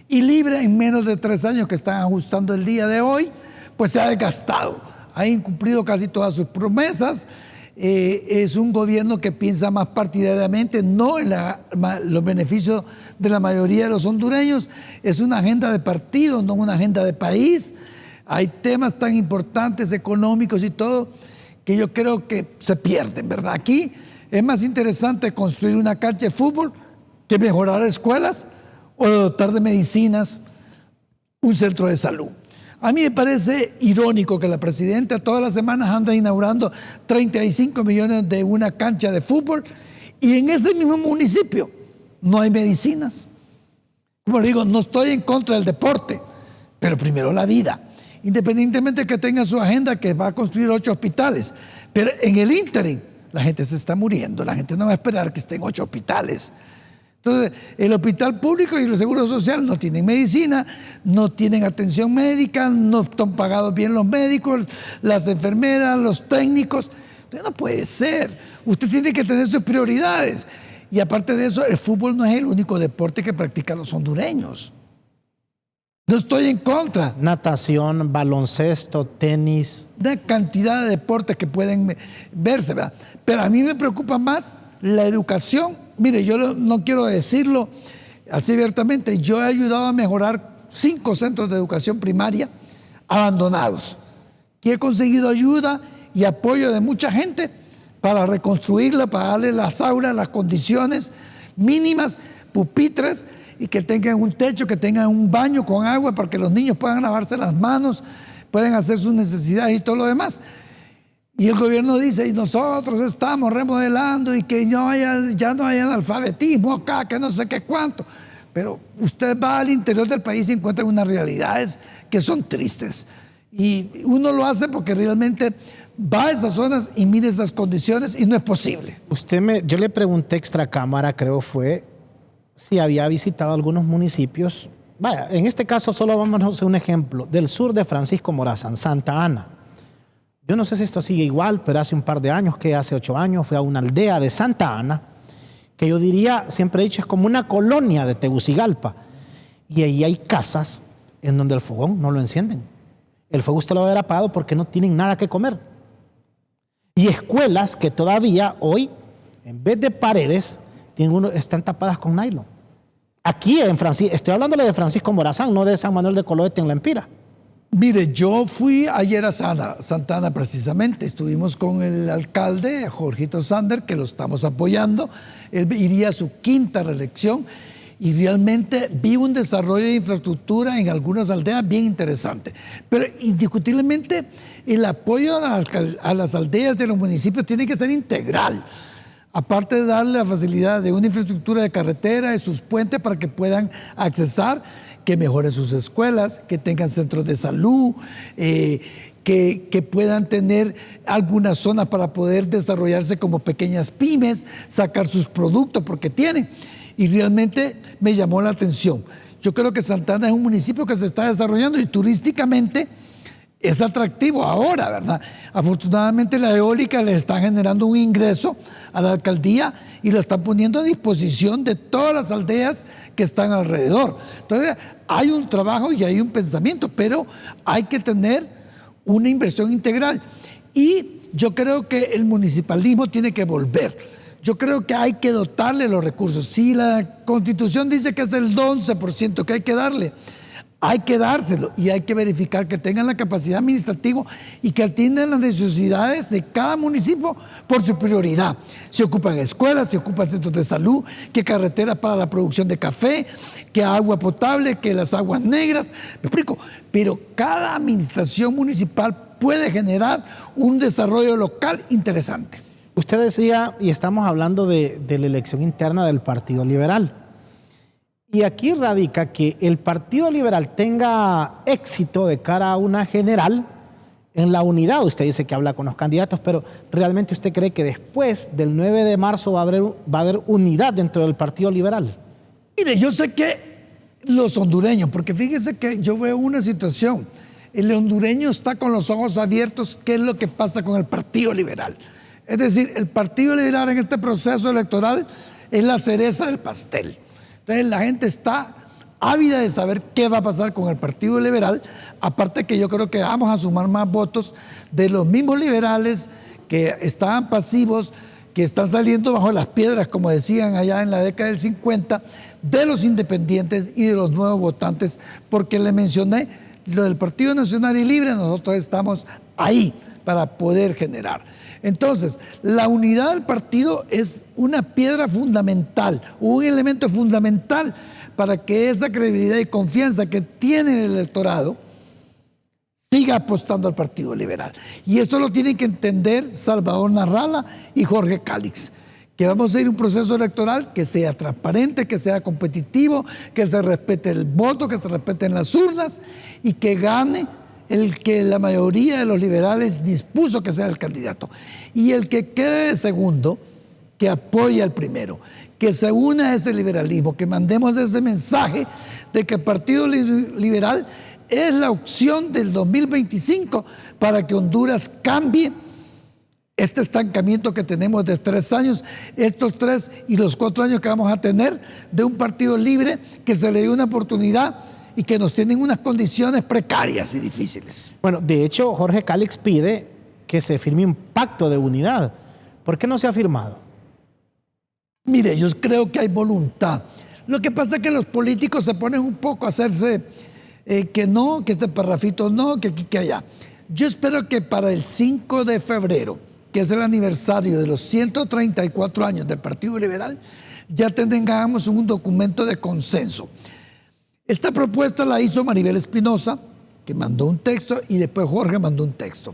y Libre en menos de 3 años que están ajustando el día de hoy, pues se ha desgastado, ha incumplido casi todas sus promesas. Es un gobierno que piensa más partidariamente, no en los beneficios de la mayoría de los hondureños. Es una agenda de partido, no una agenda de país. Hay temas tan importantes, económicos y todo, que yo creo que se pierden, ¿verdad? Aquí es más interesante construir una cancha de fútbol que mejorar escuelas o dotar de medicinas un centro de salud. A mí me parece irónico que la presidenta todas las semanas anda inaugurando 35 millones de una cancha de fútbol y en ese mismo municipio no hay medicinas. Como le digo, no estoy en contra del deporte, pero primero la vida. Independientemente de que tenga su agenda que va a construir 8 hospitales, pero en el ínterin la gente se está muriendo, la gente no va a esperar que estén 8 hospitales. Entonces, el hospital público y el seguro social no tienen medicina, no tienen atención médica, no están pagados bien los médicos, las enfermeras, los técnicos. Entonces, no puede ser. Usted tiene que tener sus prioridades. Y aparte de eso, el fútbol no es el único deporte que practican los hondureños. No estoy en contra. Natación, baloncesto, tenis. Una cantidad de deportes que pueden verse, ¿verdad? Pero a mí me preocupa más la educación. Mire, yo no quiero decirlo así abiertamente, yo he ayudado a mejorar 5 centros de educación primaria abandonados, que he conseguido ayuda y apoyo de mucha gente para reconstruirla, para darle las aulas, las condiciones mínimas, pupitres, y que tengan un techo, que tengan un baño con agua para que los niños puedan lavarse las manos, puedan hacer sus necesidades y todo lo demás. Y el gobierno dice, y nosotros estamos remodelando y que ya no hay analfabetismo acá, que no sé qué cuánto. Pero usted va al interior del país y encuentra unas realidades que son tristes. Y uno lo hace porque realmente va a esas zonas y mire esas condiciones y no es posible. Yo le pregunté extra cámara, creo fue, si había visitado algunos municipios. Vaya, en este caso solo vamos a hacer un ejemplo, del sur de Francisco Morazán, Santa Ana. Yo no sé si esto sigue igual, pero hace un par de años, que hace 8 años, fui a una aldea de Santa Ana, que yo diría, siempre he dicho, es como una colonia de Tegucigalpa. Y ahí hay casas en donde el fogón no lo encienden. El fuego usted lo va a ver apagado porque no tienen nada que comer. Y escuelas que todavía hoy, en vez de paredes, están tapadas con nylon. Aquí en Francisco, estoy hablándole de Francisco Morazán, no de San Manuel de Coloete en La Empira. Mire, yo fui ayer a Santa Ana precisamente, estuvimos con el alcalde, Jorgito Sander, que lo estamos apoyando. Él iría a su 5ª reelección y realmente vi un desarrollo de infraestructura en algunas aldeas bien interesante. Pero indiscutiblemente el apoyo a las aldeas de los municipios tiene que ser integral. Aparte de darle la facilidad de una infraestructura de carretera, de sus puentes para que puedan accesar, que mejoren sus escuelas, que tengan centros de salud, que puedan tener algunas zonas para poder desarrollarse como pequeñas pymes, sacar sus productos porque tienen. Y realmente me llamó la atención. Yo creo que Santa Ana es un municipio que se está desarrollando y turísticamente es atractivo ahora, ¿verdad? Afortunadamente la eólica le está generando un ingreso a la alcaldía y lo están poniendo a disposición de todas las aldeas que están alrededor. Entonces hay un trabajo y hay un pensamiento, pero hay que tener una inversión integral. Y yo creo que el municipalismo tiene que volver. Yo creo que hay que dotarle los recursos. Si la Constitución dice que es el 11% que hay que darle, hay que dárselo y hay que verificar que tengan la capacidad administrativa y que atiendan las necesidades de cada municipio por su prioridad. Se ocupan escuelas, se ocupan centros de salud, que carreteras para la producción de café, que agua potable, que las aguas negras. Me explico, pero cada administración municipal puede generar un desarrollo local interesante. Usted decía, y estamos hablando de la elección interna del Partido Liberal. Y aquí radica que el Partido Liberal tenga éxito de cara a una general en la unidad. Usted dice que habla con los candidatos, pero ¿realmente usted cree que después del 9 de marzo va a haber unidad dentro del Partido Liberal? Mire, yo sé que los hondureños, porque fíjese que yo veo una situación, el hondureño está con los ojos abiertos, ¿qué es lo que pasa con el Partido Liberal? Es decir, el Partido Liberal en este proceso electoral es la cereza del pastel. Entonces la gente está ávida de saber qué va a pasar con el Partido Liberal, aparte que yo creo que vamos a sumar más votos de los mismos liberales que estaban pasivos, que están saliendo bajo las piedras, como decían allá en la década del 50, de los independientes y de los nuevos votantes, porque le mencioné lo del Partido Nacional y Libre, nosotros estamos ahí para poder generar. Entonces, la unidad del partido es una piedra fundamental, un elemento fundamental para que esa credibilidad y confianza que tiene el electorado siga apostando al Partido Liberal. Y esto lo tienen que entender Salvador Narrala y Jorge Cálix, que vamos a ir a un proceso electoral que sea transparente, que sea competitivo, que se respete el voto, que se respeten las urnas y que gane el que la mayoría de los liberales dispuso que sea el candidato. Y el que quede de segundo, que apoye al primero, que se una a ese liberalismo, que mandemos ese mensaje de que el Partido Liberal es la opción del 2025 para que Honduras cambie este estancamiento que tenemos de 3 años, estos 3 y los 4 años que vamos a tener de un partido libre que se le dio una oportunidad y que nos tienen unas condiciones precarias y difíciles. Bueno, de hecho, Jorge Cálix pide que se firme un pacto de unidad. ¿Por qué no se ha firmado? Mire, yo creo que hay voluntad. Lo que pasa es que los políticos se ponen un poco a hacerse que no, que este parrafito no, que aquí, que allá. Yo espero que para el 5 de febrero, que es el aniversario de los 134 años del Partido Liberal, ya tengamos un documento de consenso. Esta propuesta la hizo Maribel Espinosa, que mandó un texto, y después Jorge mandó un texto.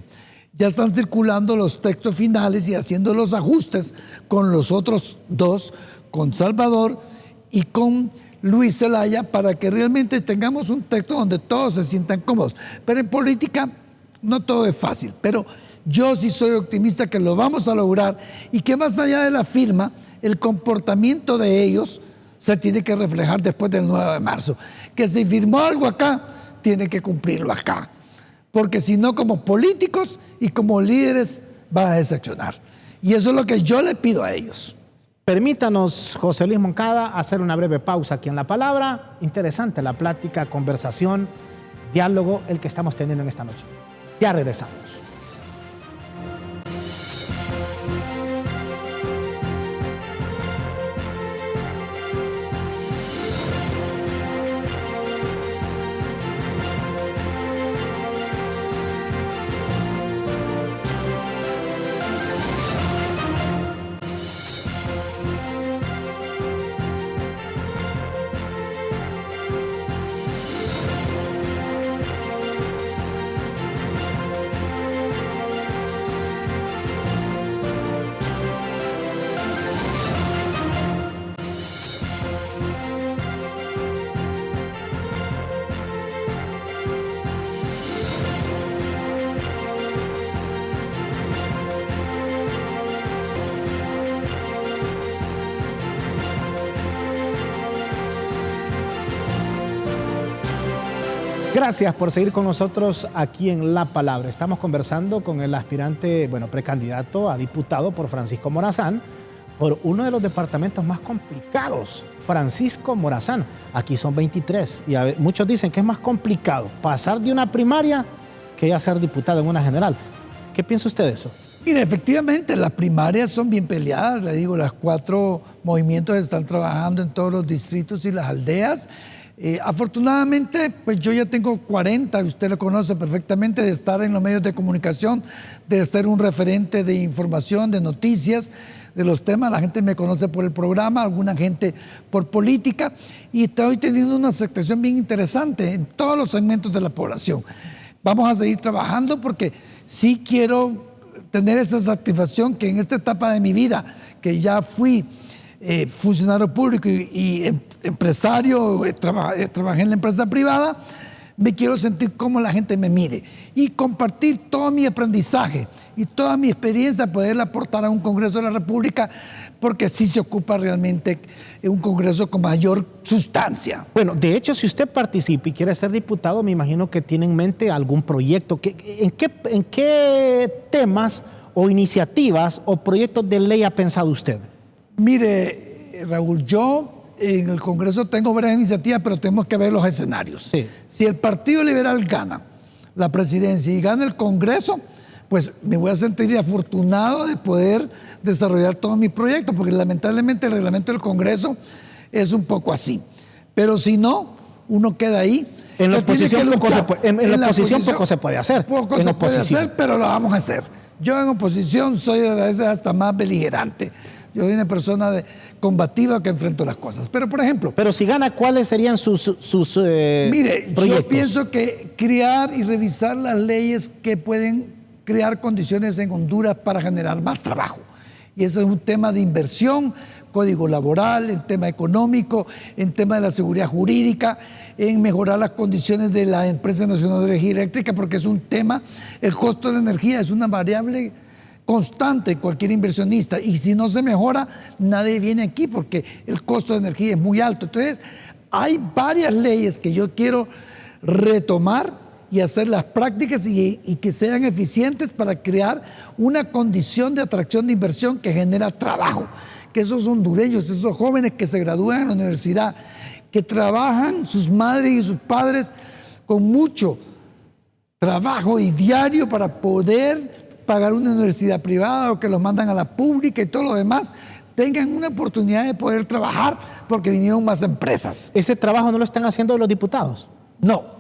Ya están circulando los textos finales y haciendo los ajustes con los otros dos, con Salvador y con Luis Zelaya, para que realmente tengamos un texto donde todos se sientan cómodos. Pero en política no todo es fácil, pero yo sí soy optimista que lo vamos a lograr y que más allá de la firma, el comportamiento de ellos se tiene que reflejar después del 9 de marzo. Que si firmó algo acá, tiene que cumplirlo acá. Porque si no, como políticos y como líderes van a decepcionar. Y eso es lo que yo le pido a ellos. Permítanos, José Luis Moncada, hacer una breve pausa aquí en La Palabra. Interesante la plática, conversación, diálogo, el que estamos teniendo en esta noche. Ya regresamos. Gracias por seguir con nosotros aquí en La Palabra. Estamos conversando con el aspirante, precandidato a diputado por Francisco Morazán, por uno de los departamentos más complicados, Francisco Morazán. Aquí son 23 y muchos dicen que es más complicado pasar de una primaria que ya ser diputado en una general. ¿Qué piensa usted de eso? Mire, efectivamente, las primarias son bien peleadas. Le digo, las 4 movimientos están trabajando en todos los distritos y las aldeas. Afortunadamente, pues yo ya tengo 40, usted lo conoce perfectamente, de estar en los medios de comunicación, de ser un referente de información, de noticias, de los temas. La gente me conoce por el programa, alguna gente por política, y estoy teniendo una aceptación bien interesante en todos los segmentos de la población. Vamos a seguir trabajando porque sí quiero tener esa satisfacción que en esta etapa de mi vida, que ya fui funcionario público y empresario, trabajé en la empresa privada, me quiero sentir cómo la gente me mide y compartir todo mi aprendizaje y toda mi experiencia, poderla aportar a un Congreso de la República, porque sí se ocupa realmente un Congreso con mayor sustancia. Bueno, de hecho, si usted participa y quiere ser diputado, me imagino que tiene en mente algún proyecto. ¿En qué temas o iniciativas o proyectos de ley ha pensado usted? Mire, Raúl, yo en el Congreso tengo varias iniciativas, pero tenemos que ver los escenarios. Sí. Si el Partido Liberal gana la presidencia y gana el Congreso, pues me voy a sentir afortunado de poder desarrollar todos mis proyectos, porque lamentablemente el reglamento del Congreso es un poco así. Pero si no, uno queda ahí. En la oposición poco se puede hacer. Poco se puede hacer, pero lo vamos a hacer. Yo en oposición soy a veces hasta más beligerante. Yo soy una persona combativa que enfrento las cosas. Pero, por ejemplo... Pero si gana, ¿cuáles serían sus mire, proyectos? Yo pienso que crear y revisar las leyes que pueden crear condiciones en Honduras para generar más trabajo. Y ese es un tema de inversión, código laboral, en tema económico, en tema de la seguridad jurídica, en mejorar las condiciones de la Empresa Nacional de Energía Eléctrica, porque es un tema, el costo de la energía es una variable constante en cualquier inversionista, y si no se mejora, nadie viene aquí porque el costo de energía es muy alto. Entonces, hay varias leyes que yo quiero retomar y hacer las prácticas y que sean eficientes para crear una condición de atracción de inversión que genera trabajo. Que esos hondureños, esos jóvenes que se gradúan en la universidad, que trabajan sus madres y sus padres con mucho trabajo y diario para poder pagar una universidad privada o que los mandan a la pública y todo lo demás, tengan una oportunidad de poder trabajar porque vinieron más empresas. ¿Ese trabajo no lo están haciendo los diputados? No.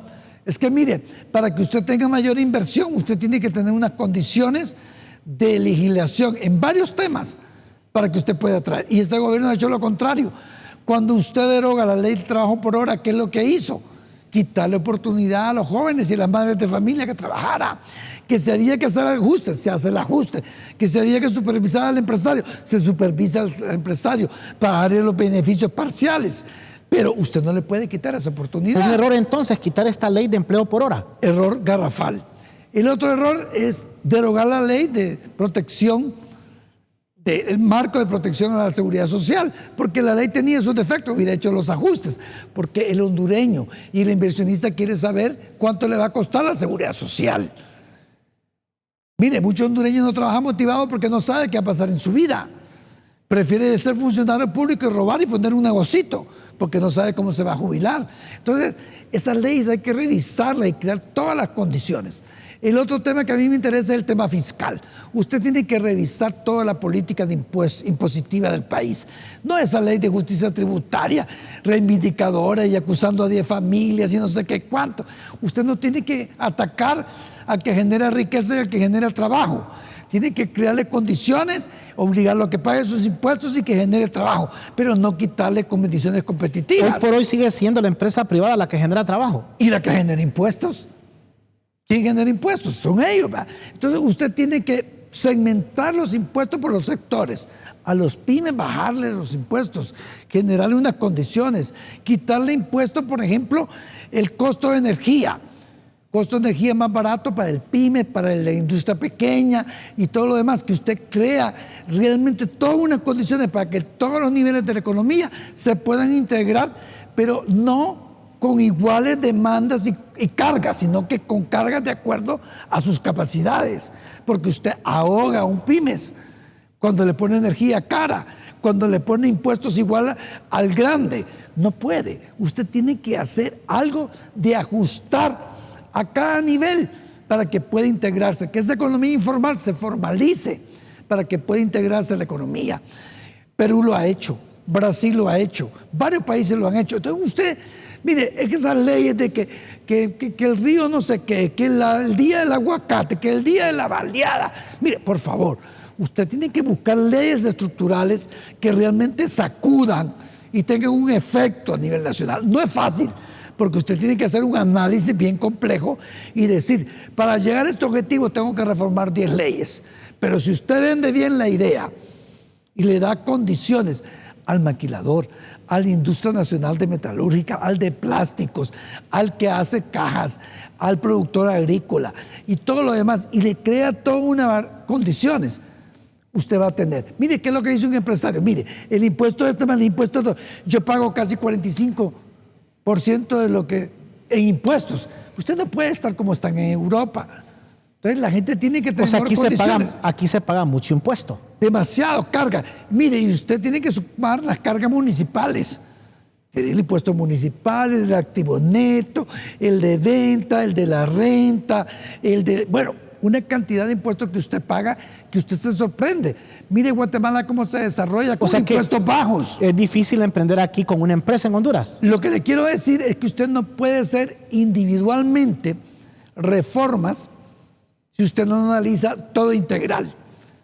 Es que mire, para que usted tenga mayor inversión, usted tiene que tener unas condiciones de legislación en varios temas para que usted pueda traer. Y este gobierno ha hecho lo contrario. Cuando usted deroga la ley del trabajo por hora, ¿qué es lo que hizo? Quitarle oportunidad a los jóvenes y a las madres de familia que trabajara. Que se había que hacer el ajuste, se hace el ajuste. Que se había que supervisar al empresario, se supervisa al empresario para darle los beneficios parciales. Pero usted no le puede quitar esa oportunidad. ¿Es un error entonces quitar esta ley de empleo por hora? Error garrafal. El otro error es derogar la ley de protección, el marco de protección a la seguridad social, porque la ley tenía esos defectos, hubiera hecho los ajustes, porque el hondureño y el inversionista quiere saber cuánto le va a costar la seguridad social. Mire, muchos hondureños no trabajan motivados porque no saben qué va a pasar en su vida. Prefiere ser funcionario público y robar y poner un negocito, porque no sabe cómo se va a jubilar. Entonces, esas leyes hay que revisarlas y crear todas las condiciones. El otro tema que a mí me interesa es el tema fiscal. Usted tiene que revisar toda la política de impositiva del país. No esa ley de justicia tributaria, reivindicadora y acusando a 10 familias y no sé qué cuánto. Usted no tiene que atacar al que genera riqueza y al que genera trabajo. Tiene que crearle condiciones, obligarlo a que pague sus impuestos y que genere trabajo, pero no quitarle condiciones competitivas. Hoy por hoy sigue siendo la empresa privada la que genera trabajo. ¿Y la que genera impuestos? ¿Quién genera impuestos? Son ellos, ¿va? Entonces usted tiene que segmentar los impuestos por los sectores. A los pymes bajarle los impuestos, generarle unas condiciones, quitarle impuestos, por ejemplo, el costo de energía. Costo de energía más barato para el pyme, para la industria pequeña y todo lo demás, que usted crea realmente todas unas condiciones para que todos los niveles de la economía se puedan integrar, pero no con iguales demandas y cargas, sino que con cargas de acuerdo a sus capacidades. Porque usted ahoga a un pymes cuando le pone energía cara, cuando le pone impuestos igual al grande. No puede. Usted tiene que hacer algo de ajustar a cada nivel para que pueda integrarse, que esa economía informal se formalice para que pueda integrarse a la economía. Perú lo ha hecho, Brasil lo ha hecho, varios países lo han hecho. Entonces usted, mire, es que esas leyes de que el río no sé qué, que el día del aguacate, que el día de la baleada, mire, por favor, usted tiene que buscar leyes estructurales que realmente sacudan y tengan un efecto a nivel nacional. No es fácil, porque usted tiene que hacer un análisis bien complejo y decir, para llegar a este objetivo tengo que reformar 10 leyes. Pero si usted vende bien la idea y le da condiciones al maquilador, a la industria nacional de metalúrgica, al de plásticos, al que hace cajas, al productor agrícola y todo lo demás, y le crea todas unas condiciones, usted va a tener. Mire, ¿qué es lo que dice un empresario? Mire, el impuesto más el impuesto de yo pago casi 45% de lo que en impuestos. Usted no puede estar como están en Europa. Entonces la gente tiene que tener condiciones. Aquí se paga mucho impuesto. Demasiado carga. Mire, y usted tiene que sumar las cargas municipales. Tiene el impuesto municipal, el de activo neto, el de venta, el de la renta, una cantidad de impuestos que usted paga que usted se sorprende. Mire Guatemala cómo se desarrolla con impuestos bajos. Es difícil emprender aquí con una empresa en Honduras. Lo que le quiero decir es que usted no puede hacer individualmente reformas si usted no analiza todo integral.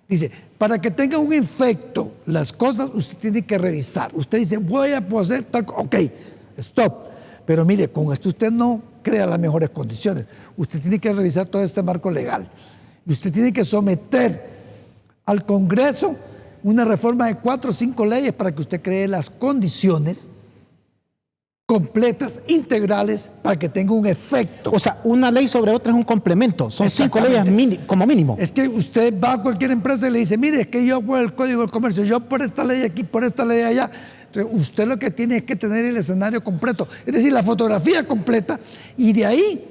Dice, para que tenga un efecto las cosas, usted tiene que revisar. Usted dice, voy a hacer tal cosa. Ok, stop. Pero mire, con esto usted no crea las mejores condiciones. Usted tiene que revisar todo este marco legal. Y usted tiene que someter al Congreso una reforma de 4 o 5 leyes para que usted cree las condiciones completas, integrales, para que tenga un efecto. O sea, una ley sobre otra es un complemento. Son 5 leyes como mínimo. Es que usted va a cualquier empresa y le dice, mire, es que yo por el Código del Comercio, yo por esta ley aquí, por esta ley allá. Entonces, usted lo que tiene es que tener el escenario completo, es decir, la fotografía completa, y de ahí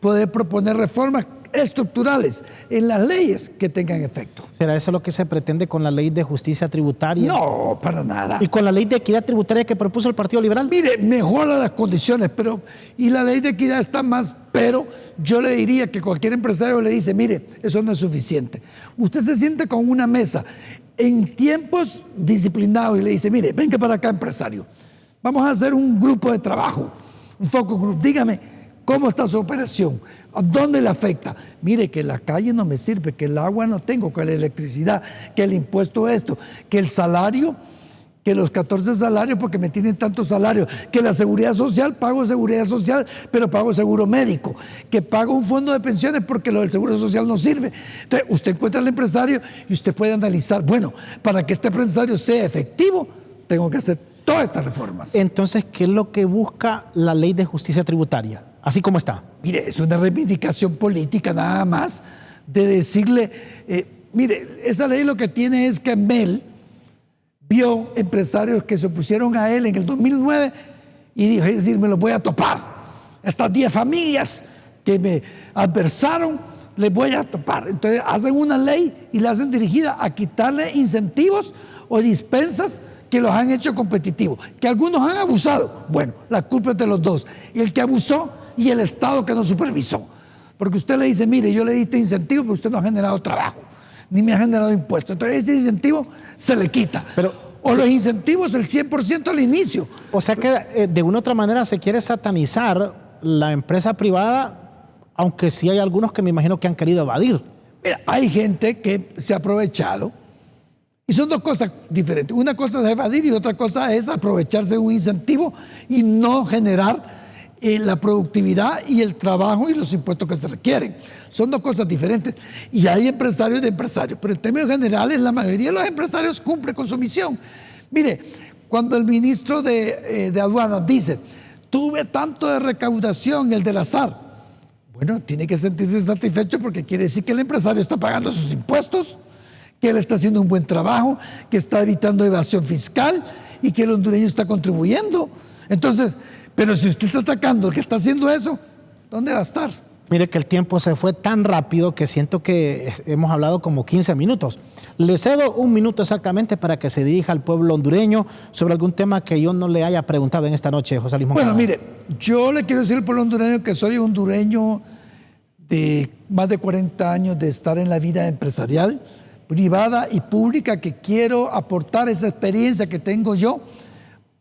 poder proponer reformas estructurales en las leyes que tengan efecto. ¿Será eso lo que se pretende con la ley de justicia tributaria? No, para nada. ¿Y con la ley de equidad tributaria que propuso el Partido Liberal? Mire, mejora las condiciones, y la ley de equidad está más, pero yo le diría que cualquier empresario le dice, mire, eso no es suficiente. Usted se siente con una mesa en tiempos disciplinados y le dice, mire, venga para acá, empresario, vamos a hacer un grupo de trabajo, un focus group, dígame, ¿cómo está su operación? ¿A dónde le afecta? Mire, que la calle no me sirve, que el agua no tengo, que la electricidad, que el impuesto esto, que el salario, que los 14 salarios porque me tienen tantos salarios, que la seguridad social, pago seguridad social, pero pago seguro médico, que pago un fondo de pensiones porque lo del seguro social no sirve. Entonces, usted encuentra al empresario y usted puede analizar, bueno, para que este empresario sea efectivo, tengo que hacer todas estas reformas. Entonces, ¿qué es lo que busca la ley de justicia tributaria? Así como está. Mire, es una reivindicación política nada más de decirle, mire, esa ley lo que tiene es que Mel vio empresarios que se opusieron a él en el 2009 y dijo, es decir, me los voy a topar. Estas 10 familias que me adversaron, les voy a topar. Entonces hacen una ley y la hacen dirigida a quitarle incentivos o dispensas que los han hecho competitivos. Que algunos han abusado. Bueno, la culpa es de los dos. El que abusó y el Estado que no supervisó. Porque usted le dice, mire, yo le di este incentivo, pero usted no ha generado trabajo, ni me ha generado impuestos. Entonces ese incentivo se le quita. O los incentivos, el 100% al inicio. O sea que de una u otra manera se quiere satanizar la empresa privada, aunque sí hay algunos que me imagino que han querido evadir. Mira, hay gente que se ha aprovechado, y son dos cosas diferentes. Una cosa es evadir y otra cosa es aprovecharse de un incentivo y no generar la productividad y el trabajo y los impuestos que se requieren. Son dos cosas diferentes. Y hay empresarios de empresarios, pero en términos generales la mayoría de los empresarios cumple con su misión. Mire, cuando el ministro de Aduanas dice, tuve tanto de recaudación, el del azar, bueno, tiene que sentirse satisfecho porque quiere decir que el empresario está pagando sus impuestos, que él está haciendo un buen trabajo, que está evitando evasión fiscal y que el hondureño está contribuyendo. Entonces, pero si usted está atacando al que está haciendo eso, ¿dónde va a estar? Mire que el tiempo se fue tan rápido que siento que hemos hablado como 15 minutos. Le cedo un minuto exactamente para que se dirija al pueblo hondureño sobre algún tema que yo no le haya preguntado en esta noche, José Luis Moncada. Bueno, mire, yo le quiero decir al pueblo hondureño que soy hondureño de más de 40 años de estar en la vida empresarial, privada y pública, que quiero aportar esa experiencia que tengo yo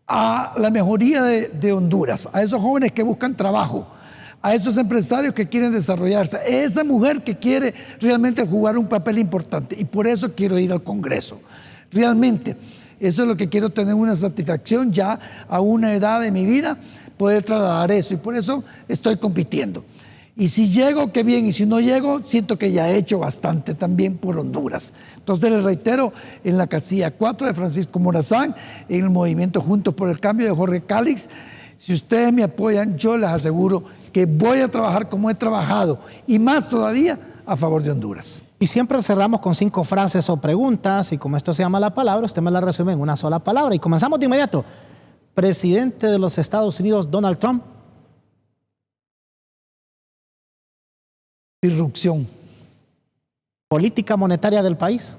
a la mejoría de Honduras, a esos jóvenes que buscan trabajo, a esos empresarios que quieren desarrollarse, a esa mujer que quiere realmente jugar un papel importante. Y por eso quiero ir al Congreso. Realmente, eso es lo que quiero, tener una satisfacción ya a una edad de mi vida, poder trasladar eso. Y por eso estoy compitiendo. Y si llego, qué bien. Y si no llego, siento que ya he hecho bastante también por Honduras. Entonces, les reitero, en la casilla 4 de Francisco Morazán, en el movimiento Juntos por el Cambio de Jorge Cálix, si ustedes me apoyan, yo les aseguro que voy a trabajar como he trabajado, y más todavía, a favor de Honduras. Y siempre cerramos con 5 frases o preguntas, y como esto se llama la palabra, usted me la resume en una sola palabra. Y comenzamos de inmediato. Presidente de los Estados Unidos, Donald Trump. Disrupción. Política monetaria del país.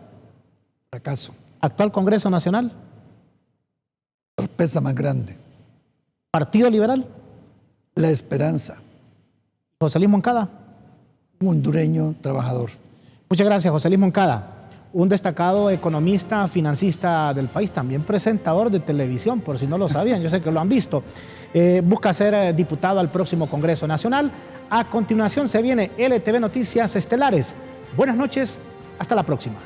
Fracaso. Actual Congreso Nacional. Sorpresa más grande. Partido Liberal. La esperanza. José Luis Moncada. Un hondureño trabajador. Muchas gracias, José Luis Moncada. Un destacado economista, financista del país, también presentador de televisión, por si no lo sabían, yo sé que lo han visto. Busca ser diputado al próximo Congreso Nacional. A continuación se viene LTV Noticias Estelares. Buenas noches, hasta la próxima.